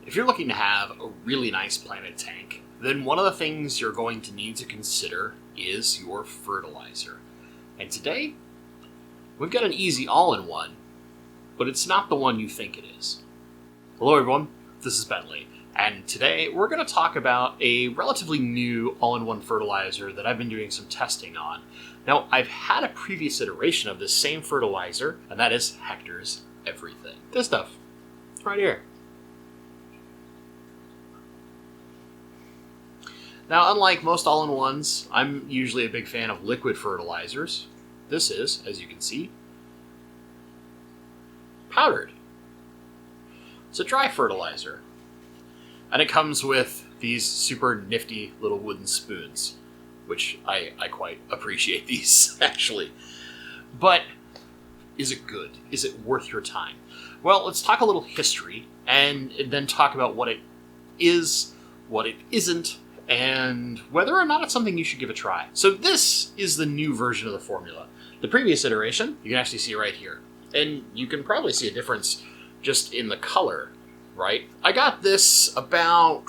If you're looking to have a really nice planted tank, then one of the things you're going to need to consider is your fertilizer. And today, we've got an easy all-in-one, but it's not the one you think it is. Hello everyone, this is Bentley, and today we're going to talk about a relatively new all-in-one fertilizer that I've been doing some testing on. Now, I've had a previous iteration of this same fertilizer, and that is Hector's Everything. This stuff, right here. Now, unlike most all-in-ones, I'm usually a big fan of liquid fertilizers. This is, as you can see, powdered. It's a dry fertilizer. And it comes with these super nifty little wooden spoons, which I quite appreciate these, actually. But is it good? Is it worth your time? Well, let's talk a little history, and then talk about what it is, what it isn't, and whether or not it's something you should give a try. So this is the new version of the formula. The previous iteration, you can actually see right here. And you can probably see a difference just in the color, right? I got this about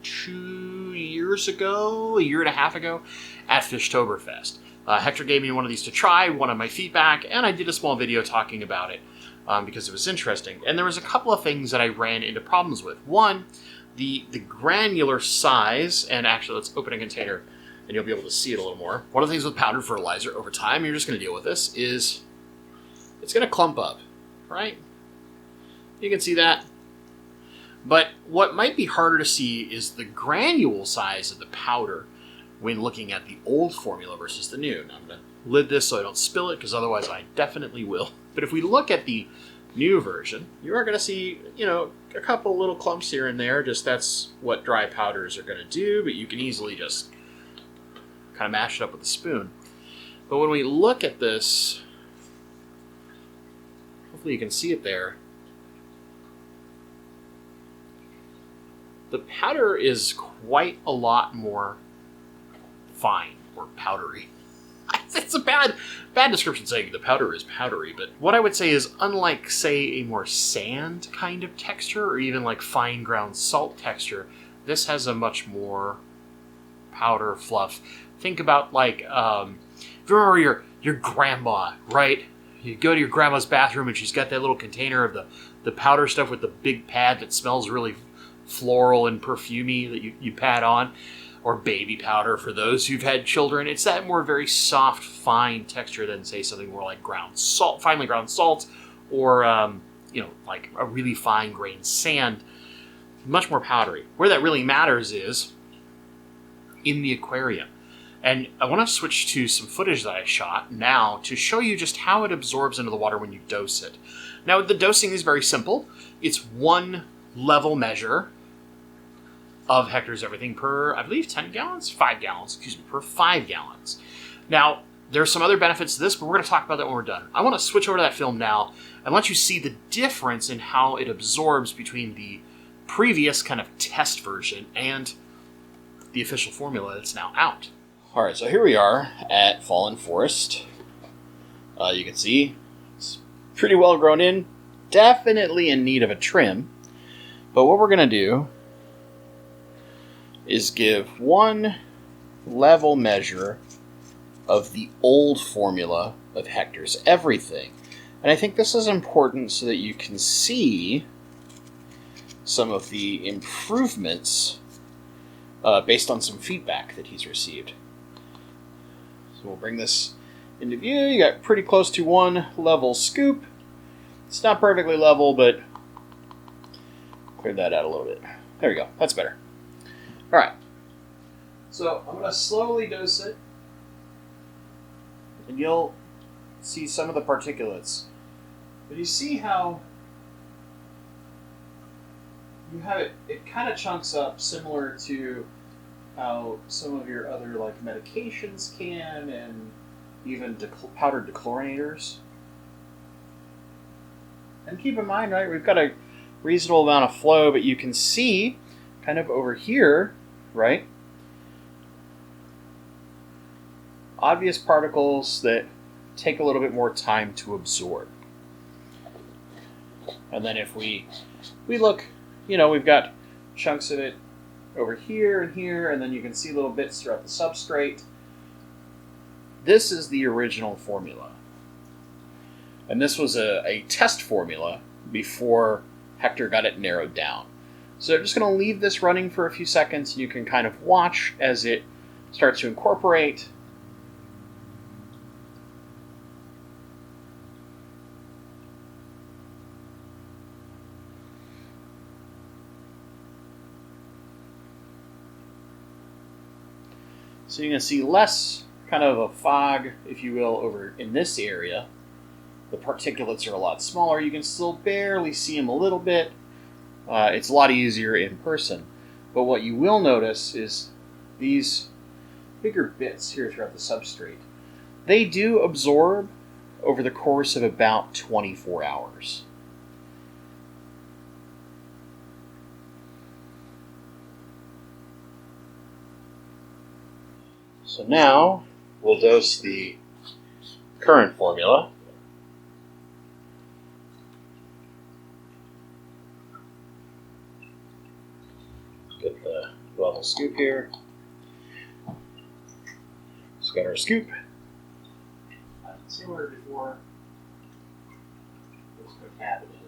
2 years ago, a year and a half ago, at Fishtoberfest. Hector gave me one of these to try, wanted my feedback, and I did a small video talking about it because it was interesting. And there was a couple of things that I ran into problems with. One, the granular size, and actually let's open a container and you'll be able to see it a little more. One of the things with powdered fertilizer over time, you're just going to deal with this, is it's going to clump up, right? You can see that. But what might be harder to see is the granule size of the powder when looking at the old formula versus the new. Now I'm going to lid this so I don't spill it, because otherwise I definitely will. But if we look at the new version, you are going to see, a couple little clumps here and there. Just that's what dry powders are going to do, but you can easily just kind of mash it up with a spoon. But when we look at this, hopefully you can see it there, the powder is quite a lot more fine or powdery. It's a bad description saying the powder is powdery, but what I would say is, unlike, say, a more sand kind of texture, or even like fine ground salt texture, this has a much more powder fluff. Think about like, if you remember your grandma, right? You go to your grandma's bathroom and she's got that little container of the powder stuff with the big pad that smells really floral and perfumey that you pat on. Or baby powder for those who've had children. It's that more very soft, fine texture than, say, something more like ground salt, finely ground salt, or like a really fine grained sand. Much more powdery. Where that really matters is in the aquarium. And I want to switch to some footage that I shot now to show you just how it absorbs into the water when you dose it. Now, the dosing is very simple. It's one level measure of Hector's Everything per, I believe, 5 gallons, per 5 gallons. Now, there's some other benefits to this, but we're going to talk about that when we're done. I want to switch over to that film now and let you see the difference in how it absorbs between the previous kind of test version and the official formula that's now out. All right, so here we are at Fallen Forest. You can see it's pretty well grown in, definitely in need of a trim. But what we're going to do is give one level measure of the old formula of Hector's Everything. And I think this is important so that you can see some of the improvements based on some feedback that he's received. So we'll bring this into view. You got pretty close to one level scoop. It's not perfectly level, but clear that out a little bit. There we go. That's better. All right, so I'm going to slowly dose it, and you'll see some of the particulates. But you see how you have it kind of chunks up, similar to how some of your other like medications can, and even powdered Dechlorinator's. And keep in mind, right, we've got a reasonable amount of flow, but you can see kind of over here, right, obvious particles that take a little bit more time to absorb. And then if we look we've got chunks of it over here and here, and then you can see little bits throughout the substrate. This is the original formula. And this was a test formula before Hector got it narrowed down. So I'm just going to leave this running for a few seconds, and you can kind of watch as it starts to incorporate. So you're going to see less kind of a fog, if you will, over in this area. The particulates are a lot smaller. You can still barely see them a little bit. It's a lot easier in person. But what you will notice is these bigger bits here throughout the substrate. They do absorb over the course of about 24 hours. So now we'll dose the current formula. Get the level scoop here. Just got our scoop. Similar before. Let's go cap it in.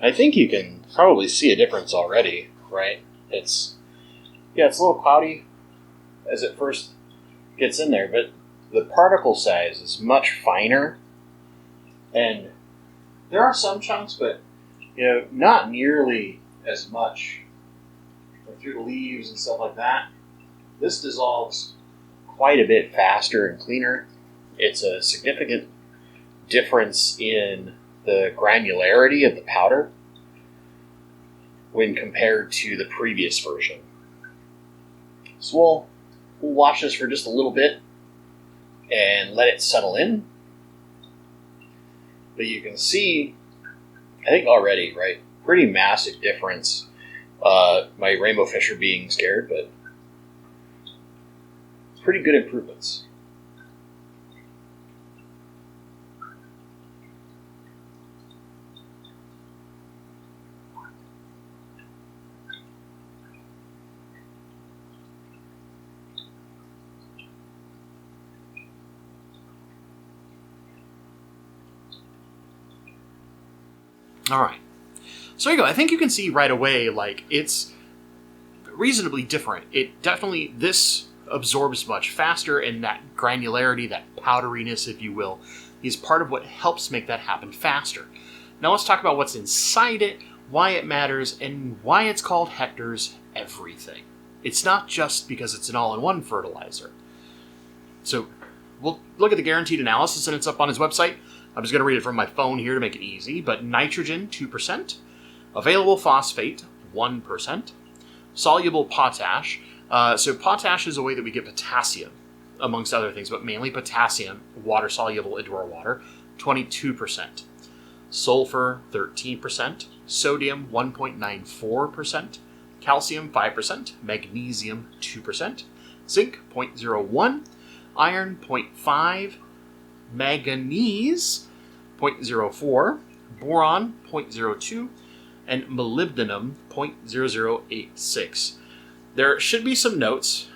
I think you can probably see a difference already, right? It's a little cloudy as it first gets in there, but the particle size is much finer, and there are some chunks, but not nearly as much through the leaves and stuff like that. This dissolves quite a bit faster and cleaner. It's a significant difference in the granularity of the powder when compared to the previous version. So we'll watch this for just a little bit and let it settle in. But you can see, I think already, right, pretty massive difference. My rainbow fish are being scared, but pretty good improvements. All right. So there you go. I think you can see right away, like, it's reasonably different. It definitely, this absorbs much faster, and that granularity, that powderiness, if you will, is part of what helps make that happen faster. Now let's talk about what's inside it, why it matters, and why it's called Hector's everything. It's not just because it's an all-in-one fertilizer. So we'll look at the guaranteed analysis, and it's up on his website. I'm just going to read it from my phone here to make it easy. But nitrogen, 2%. Available phosphate, 1%. Soluble potash. So potash is a way that we get potassium, amongst other things, but mainly potassium, water-soluble into our water, 22%. Sulfur, 13%. Sodium, 1.94%. Calcium, 5%. Magnesium, 2%. Zinc, 0.01. Iron, 0.5. Manganese, 0.04, boron, 0.02, and molybdenum, 0.0086. There should be some notes.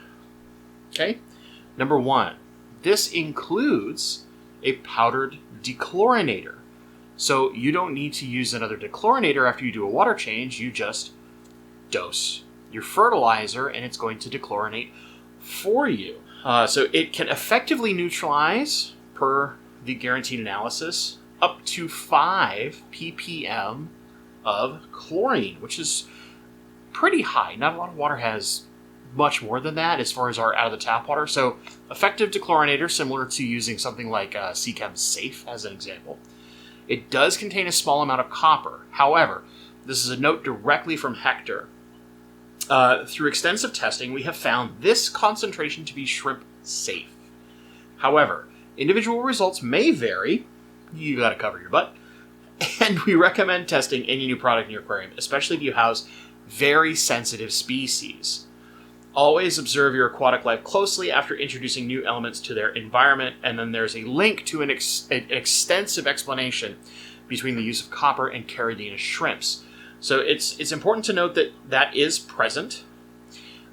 Okay? Number one, this includes a powdered dechlorinator. So you don't need to use another dechlorinator after you do a water change. You just dose your fertilizer, and it's going to dechlorinate for you. So it can effectively neutralize, per the guaranteed analysis, up to 5 ppm of chlorine, which is pretty high. Not a lot of water has much more than that as far as our out-of-the-tap water. So effective dechlorinator, similar to using something like Seachem Safe as an example. It does contain a small amount of copper. However, this is a note directly from Hector. Through extensive testing, we have found this concentration to be shrimp safe. However, individual results may vary you got to cover your butt. And we recommend testing any new product in your aquarium, especially if you house very sensitive species. Always observe your aquatic life closely after introducing new elements to their environment, and then there's a link to an extensive explanation between the use of copper and Caridina shrimps. So it's important to note that that is present,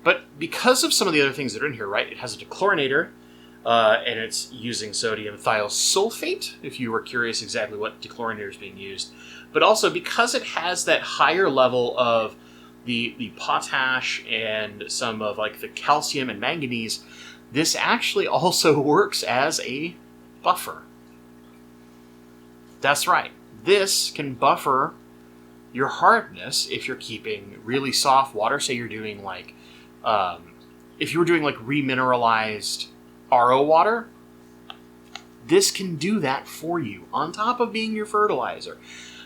but because of some of the other things that are in here, right? It has a dechlorinator, and it's using sodium thiosulfate, if you were curious exactly what dechlorinator is being used. But also because it has that higher level of the potash and some of like the calcium and manganese, this actually also works as a buffer. That's right. This can buffer your hardness if you're keeping really soft water. Say you're doing like, if you were doing like remineralized RO water, this can do that for you on top of being your fertilizer.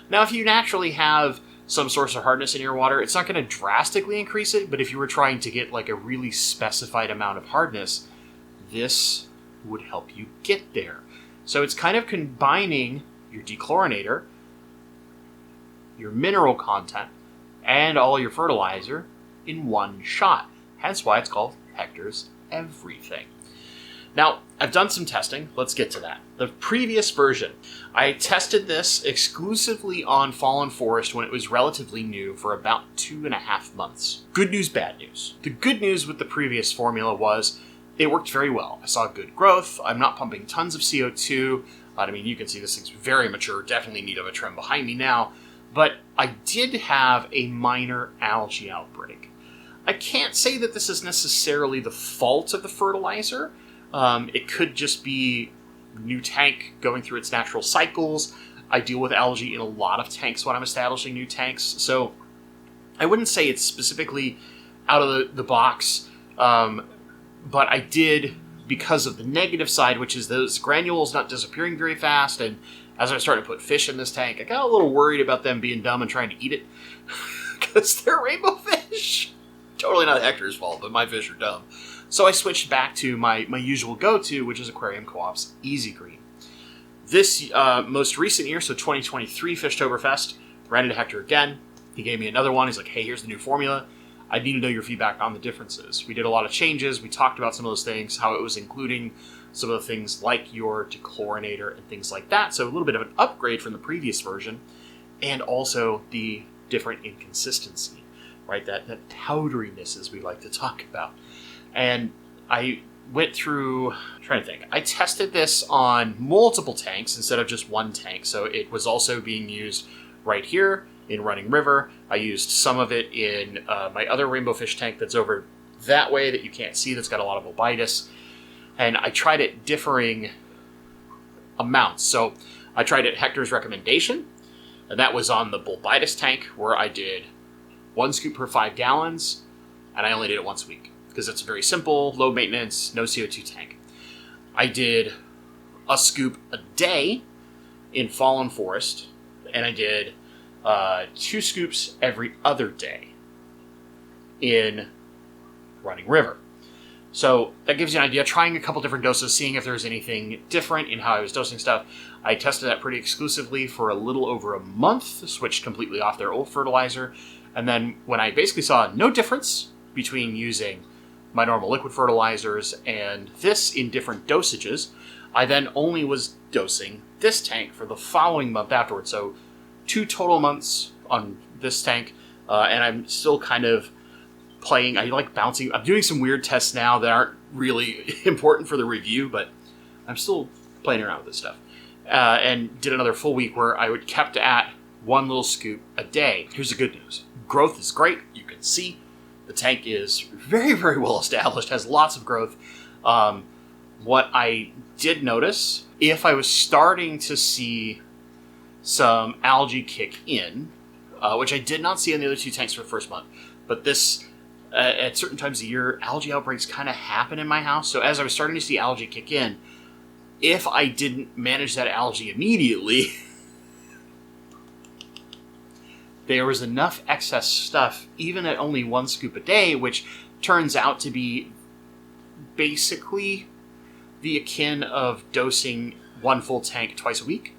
Now, if you naturally have some source of hardness in your water, it's not going to drastically increase it, but if you were trying to get like a really specified amount of hardness, this would help you get there. So it's kind of combining your dechlorinator, your mineral content, and all your fertilizer in one shot. Hence why it's called Hector's Everything. Now, I've done some testing. Let's get to that. The previous version, I tested this exclusively on Fallen Forest when it was relatively new for about 2.5 months. Good news, bad news. The good news with the previous formula was it worked very well. I saw good growth. I'm not pumping tons of CO2. I mean, you can see this thing's very mature. Definitely need of a trim behind me now. But I did have a minor algae outbreak. I can't say that this is necessarily the fault of the fertilizer. It could just be new tank going through its natural cycles. I deal with algae in a lot of tanks when I'm establishing new tanks, so I wouldn't say it's specifically out of the box, but I did, because of the negative side, which is those granules not disappearing very fast, and as I started to put fish in this tank, I got a little worried about them being dumb and trying to eat it, because they're rainbow fish. Totally not Hector's fault, but my fish are dumb. So I switched back to my usual go-to, which is Aquarium Co-op's Easy Green. This most recent year, so 2023 Fishtoberfest, ran into Hector again. He gave me another one. He's like, hey, here's the new formula. I need to know your feedback on the differences. We did a lot of changes. We talked about some of those things, how it was including some of the things like your dechlorinator and things like that. So a little bit of an upgrade from the previous version, and also the different inconsistency, right? That powderiness, as we like to talk about. And I went through, trying to think, I tested this on multiple tanks instead of just one tank. So it was also being used right here in Running River. I used some of it in my other rainbow fish tank that's over that way that you can't see, that's got a lot of obitus. And I tried it differing amounts. So I tried it Hector's recommendation, and that was on the bulbitis tank, where I did 1 scoop per 5 gallons, and I only did it once a week, because it's a very simple, low maintenance, no CO2 tank. I did a scoop a day in Fallen Forest, and I did 2 scoops every other day in Running River. So that gives you an idea, trying a couple different doses, seeing if there's anything different in how I was dosing stuff. I tested that pretty exclusively for a little over a month, switched completely off their old fertilizer, and then when I basically saw no difference between using my normal liquid fertilizers and this in different dosages, I then only was dosing this tank for the following month afterwards. So 2 total months on this tank, and I'm still kind of playing. I like bouncing. I'm doing some weird tests now that aren't really important for the review, but I'm still playing around with this stuff. And did another full week where I would kept at 1 little scoop a day. Here's the good news. Growth is great. You can see the tank is very, very well established, has lots of growth. What I did notice, if I was starting to see some algae kick in, which I did not see in the other 2 tanks for the first month, but this, at certain times of the year, algae outbreaks kind of happen in my house. So as I was starting to see algae kick in, if I didn't manage that algae immediately, there was enough excess stuff, even at only 1 scoop a day, which turns out to be basically the akin of dosing 1 full tank twice a week.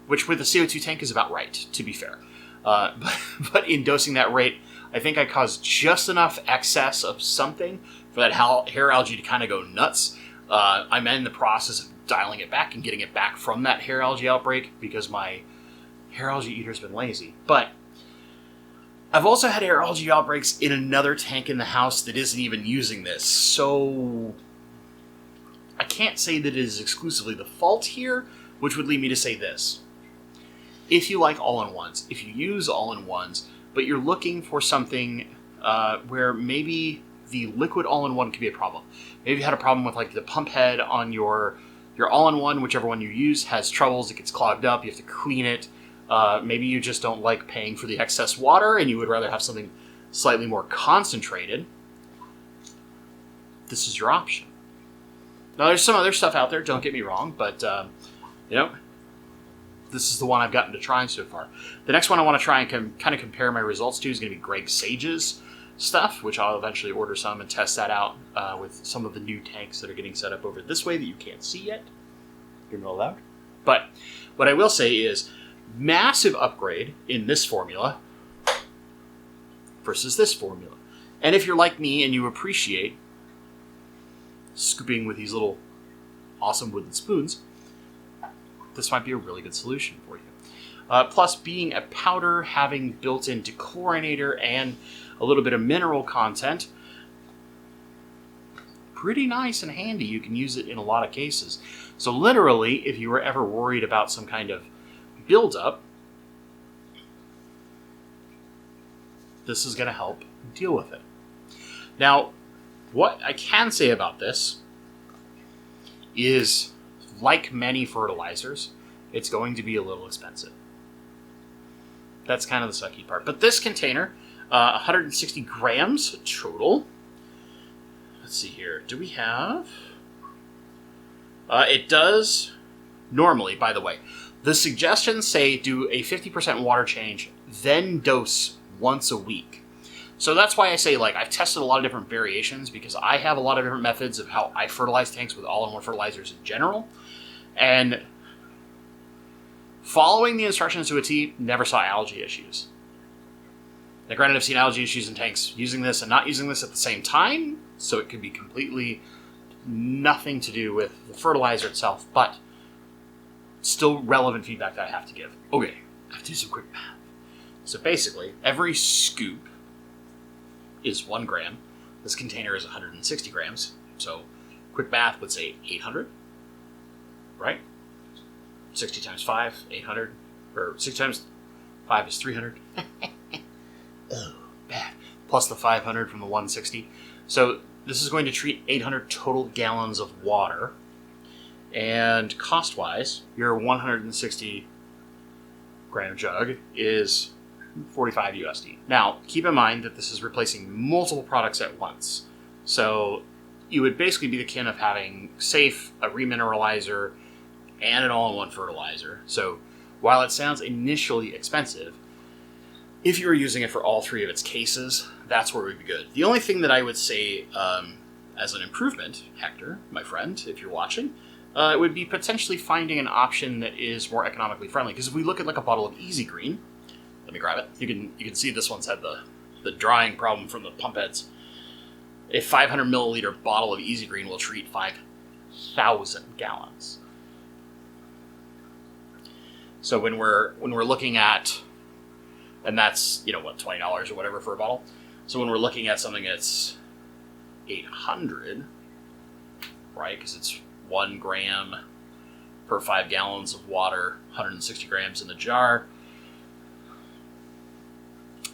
which with a CO2 tank is about right, to be fair. But in dosing that rate, I think I caused just enough excess of something for that hair algae to kind of go nuts. I'm in the process of dialing it back and getting it back from that hair algae outbreak because my hair algae eater's been lazy. But I've also had hair algae outbreaks in another tank in the house that isn't even using this, so I can't say that it is exclusively the fault here, which would lead me to say this. If you like all-in-ones, if you use all-in-ones, but you're looking for something where maybe the liquid all-in-one could be a problem. Maybe you had a problem with like the pump head on your all-in-one, whichever one you use, has troubles, it gets clogged up, you have to clean it. Maybe you just don't like paying for the excess water and you would rather have something slightly more concentrated. This is your option. Now there's some other stuff out there, don't get me wrong, but this is the one I've gotten to try so far. The next one I want to try and kind of compare my results to is going to be Greg Sage's stuff, which I'll eventually order some and test that out with some of the new tanks that are getting set up over this way that you can't see yet. You're not allowed. But what I will say is massive upgrade in this formula versus this formula. And if you're like me and you appreciate scooping with these little awesome wooden spoons, this might be a really good solution for you. Plus, being a powder, having built-in Dechlorinator and a little bit of mineral content, pretty nice and handy. You can use it in a lot of cases. So literally, if you were ever worried about some kind of buildup, this is going to help deal with it. Now, what I can say about this is, like many fertilizers, it's going to be a little expensive. That's kind of the sucky part. But this container, 160 grams total. Let's see here. Do we have... it does normally, by the way. The suggestions say do a 50% water change, then dose once a week. So that's why I say, like, I've tested a lot of different variations because I have a lot of different methods of how I fertilize tanks with all-in-one fertilizers in general. And following the instructions to a T, never saw algae issues. Now, granted, I've seen algae issues in tanks using this and not using this at the same time, so it could be completely nothing to do with the fertilizer itself, but still relevant feedback that I have to give. Okay, I have to do some quick math. So basically, every scoop is 1 gram. This container is 160 grams, so quick math would say 800. Right? 60 times 5, 800. Or 60 times 5 is 300. Oh, bad. Plus the 500 from the 160. So this is going to treat 800 total gallons of water. And cost-wise, your 160 gram jug is 45 USD. Now, keep in mind that this is replacing multiple products at once. So you would basically be the kin of having Safe, a remineralizer, and an all-in-one fertilizer. So while it sounds initially expensive, if you were using it for all 3 of its cases, that's where it would be good. The only thing that I would say as an improvement, Hector, my friend, if you're watching, it would be potentially finding an option that is more economically friendly. Because if we look at like a bottle of Easy Green, let me grab it. You can see this one's had the drying problem from the pump heads. A 500 milliliter bottle of Easy Green will treat 5,000 gallons. So when we're looking at, and that's, $20 or whatever for a bottle. So when we're looking at something that's 800, right? Because it's 1 gram per 5 gallons of water, 160 grams in the jar.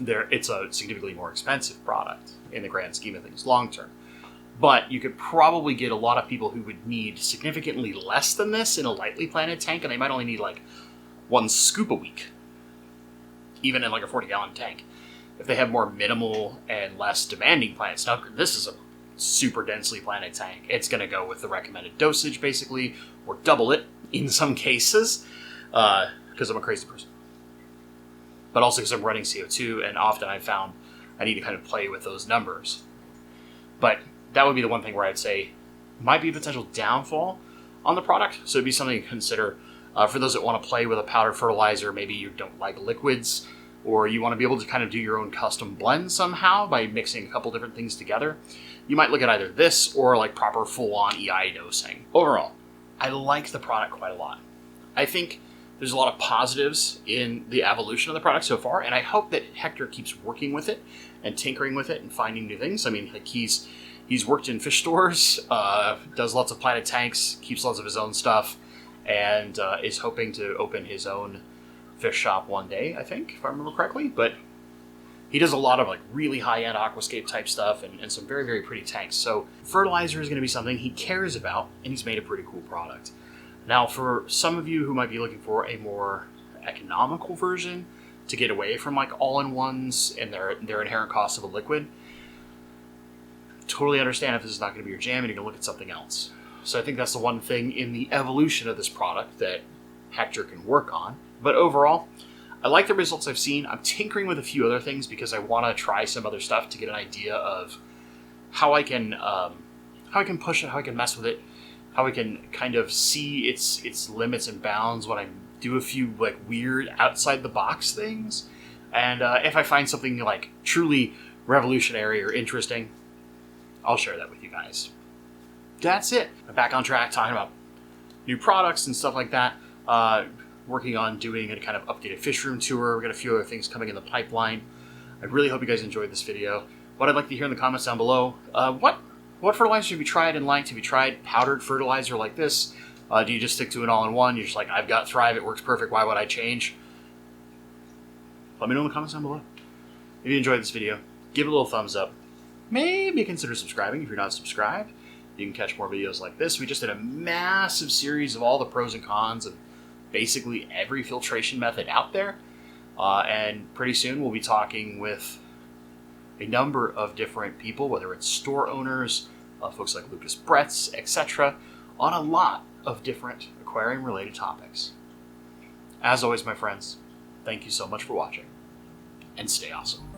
It's a significantly more expensive product in the grand scheme of things long term. But you could probably get a lot of people who would need significantly less than this in a lightly planted tank, and they might only need like 1 scoop a week, even in like a 40-gallon tank. If they have more minimal and less demanding plants. Now, this is a super densely planted tank. It's going to go with the recommended dosage, basically, or double it in some cases, because I'm a crazy person. But also because I'm running CO2, and often I've found I need to kind of play with those numbers. But that would be the one thing where I'd say might be a potential downfall on the product, so it'd be something to consider. For those that want to play with a powder fertilizer, maybe you don't like liquids, or you want to be able to kind of do your own custom blend somehow by mixing a couple different things together, you might look at either this or like proper full-on EI dosing. Overall, I like the product quite a lot. I think there's a lot of positives in the evolution of the product so far, and I hope that Hector keeps working with it and tinkering with it and finding new things. I mean, like he's worked in fish stores, does lots of planted tanks, keeps lots of his own stuff, and is hoping to open his own fish shop one day, I think, if I remember correctly. But he does a lot of like really high-end aquascape type stuff and some very, very pretty tanks. So fertilizer is going to be something he cares about, and he's made a pretty cool product. Now, for some of you who might be looking for a more economical version to get away from like all-in-ones and their inherent cost of a liquid, totally understand if this is not going to be your jam and you're going to look at something else. So I think that's the one thing in the evolution of this product that Hector can work on. But overall, I like the results I've seen. I'm tinkering with a few other things because I want to try some other stuff to get an idea of how I can push it, how I can mess with it, how I can kind of see its limits and bounds when I do a few like weird outside the box things. And if I find something like truly revolutionary or interesting, I'll share that with you guys. That's it. I'm back on track talking about new products and stuff like that. Working on doing a kind of updated fish room tour. We've got a few other things coming in the pipeline. I really hope you guys enjoyed this video. What I'd like to hear in the comments down below, what fertilizer have you tried and liked? Have you tried powdered fertilizer like this? Do you just stick to an all-in-one? You're just like, I've got Thrive, it works perfect, why would I change? Let me know in the comments down below. If you enjoyed this video, give it a little thumbs up. Maybe consider subscribing if you're not subscribed. You can catch more videos like this. We just did a massive series of all the pros and cons of basically every filtration method out there. And pretty soon we'll be talking with a number of different people, whether it's store owners, folks like Lucas Bretz, etc., on a lot of different aquarium-related topics. As always, my friends, thank you so much for watching, and stay awesome.